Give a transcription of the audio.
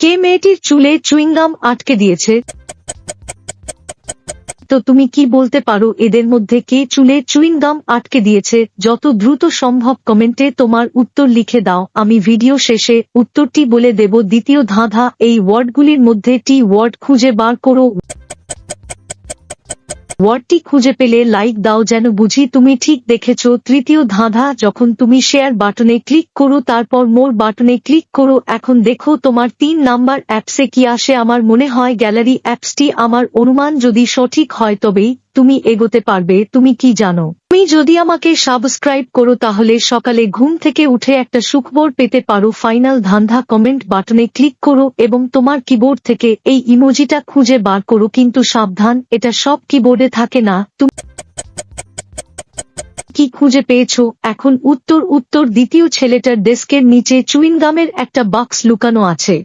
কে মেয়েটির চুলে চুইংগাম আটকে দিয়েছে? তো তুমি কি বলতে পারো এদের মধ্যে কে চুলে চুইংগাম আটকে দিয়েছে? যত দ্রুত সম্ভব কমেন্টে তোমার উত্তর লিখে দাও, আমি ভিডিও শেষে উত্তরটি বলে দেব। দ্বিতীয় ধাঁধা, এই ওয়ার্ডগুলির মধ্যে টি ওয়ার্ড খুঁজে বার করো। ওয়ার্ডটি খুঁজে পেলে লাইক দাও যেন বুঝি তুমি ঠিক দেখেছো। তৃতীয় ধাঁধা, যখন তুমি শেয়ার বাটনে ক্লিক করো তারপর মোর বাটনে ক্লিক করো, এখন দেখো তোমার 3 নাম্বার অ্যাপসে কি আসে। আমার মনে হয় গ্যালারি অ্যাপসটি। আমার অনুমান যদি সঠিক হয় তবেই তুমি এগোতে পারবে। তুমি কি জানো? তুমি যদি আমাকে সাবস্ক্রাইব করো তাহলে সকালে ঘুম থেকে উঠে একটা সুখবর পেতে পারো। ফাইনাল ধাঁধা, কমেন্ট বাটনে ক্লিক করো এবং তোমার কিবোর্ড থেকে এই ইমোজিটা খুঁজে বার করো, কিন্তু সাবধান, এটা সব কিবোর্ডে থাকে না। তুমি কি খুঁজে পেয়েছো? এখন উত্তর দ্বিতীয় ছেলেটার ডেস্কের নিচে চুইংগামের একটা বাক্স লুকানো আছে।